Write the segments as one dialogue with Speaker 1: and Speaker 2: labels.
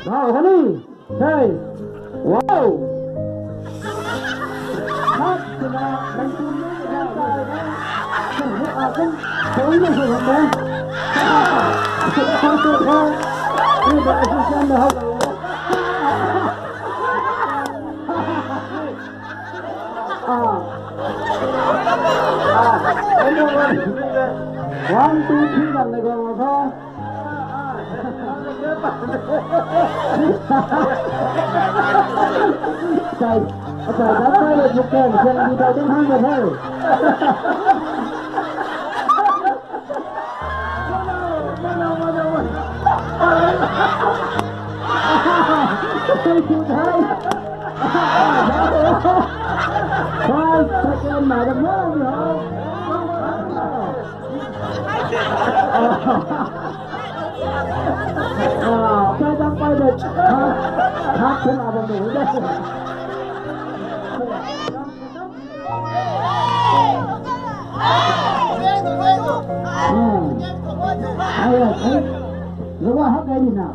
Speaker 1: Rồi honey, hey, wow. Hết thì là đánh chung với người ta rồi đấy. Không tối là sự thật đấy. Không được thôi. Như vậy thì xem được không? Em ơi. One, two, three lần này còn là thôi. Trời, trời đã tới được một kèm xem đi đâu đến hai người thôi. Tôi chịu thôi. Thôi, chắc em mà đừng nói gì hả? Tôi đang quay được. Hát thế nào mà đủ đây. Hay là thấy lúc đó hát cái gì nào?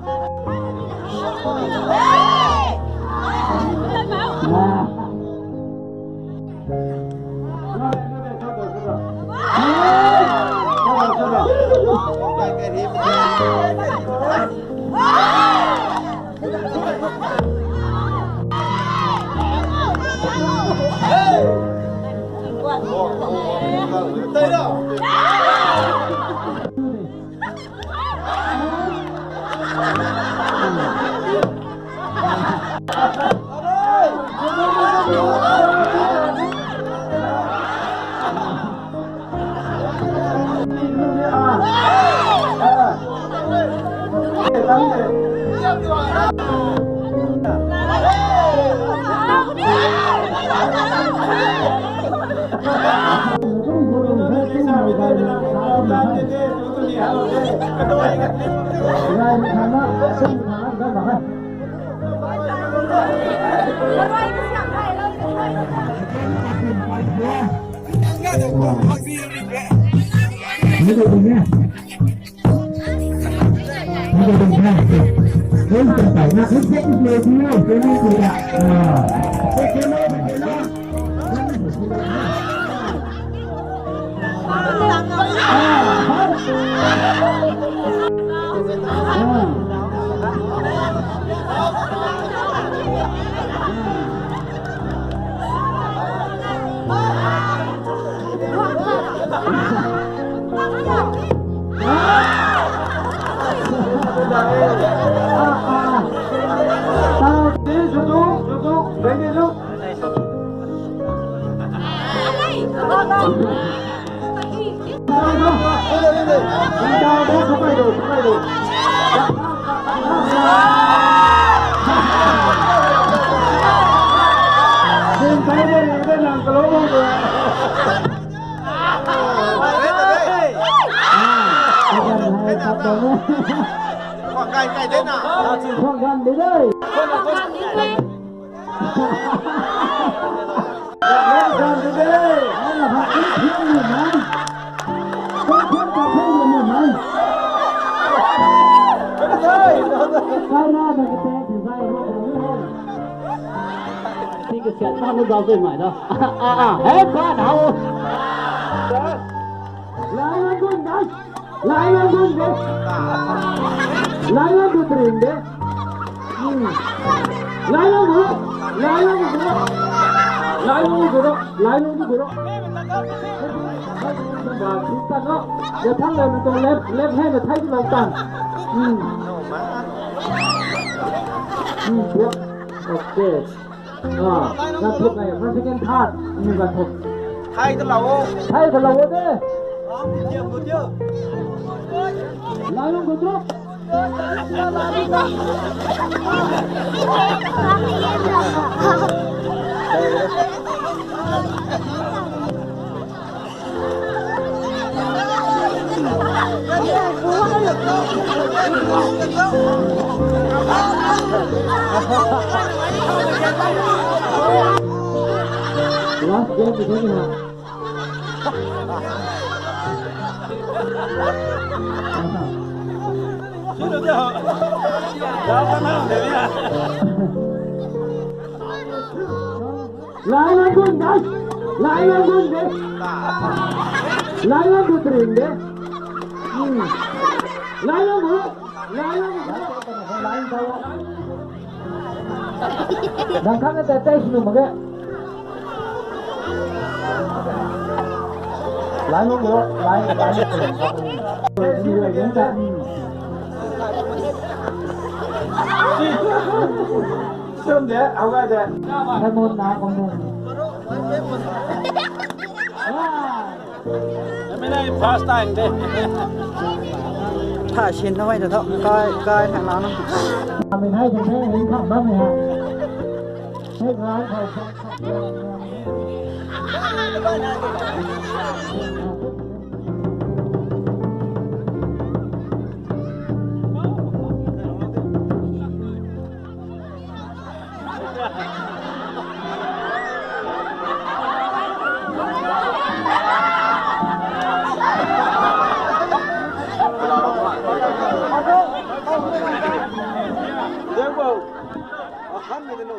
Speaker 2: Tới đâu? Khoảng cày thế nào?
Speaker 1: Khoảng gần đến đây.
Speaker 2: Khoảng gần đến đây.
Speaker 1: Gần đến đây. Đó là họ ít thiếu người này. Không thiếu cà phê người này. Sai ra thì cái xe thì sai ra. Thì cái xe nó không giao tôi mãi đâu. Hết quá đâu. Lại lên con đấy. Lại lên con đấy. Lại lên con tiền đấy. Lại lên nữa. Lại lên nữa. Lại luôn rồi đó. Lại luôn rồi đó. Và chúng ta nó để thắng lên tôi lép hết là thấy cái lòng tàn. Được. Ok. Ra thuốc này nó sẽ kén thạt nhưng mà thuốc
Speaker 2: Thay thật lâu không?
Speaker 1: thay thật lâu thế.
Speaker 2: Nhiều có chưa?
Speaker 1: Lại luôn rồi đó. Đó, game thì thế nào?
Speaker 2: ชื่อเจ้าเราก็นั่งเดี๋ยวนี้
Speaker 1: Layan pun guys, layan pun deh, layan putrin deh, layan dulu, layan bawa. Dan kan ada tes nu maga. Layan dulu, layan. Ini dia yang tak.
Speaker 2: Sớm thế, áo gai thế.
Speaker 1: Hai môn nào con môn.
Speaker 2: Mấy này fast time thế.
Speaker 3: Thả xin thôi được thôi, coi thằng nó.
Speaker 1: Mình hay thì thế hình khắp đó mày hả? Hết gái thôi.
Speaker 2: Đứng bầu. Khăn người ta nổ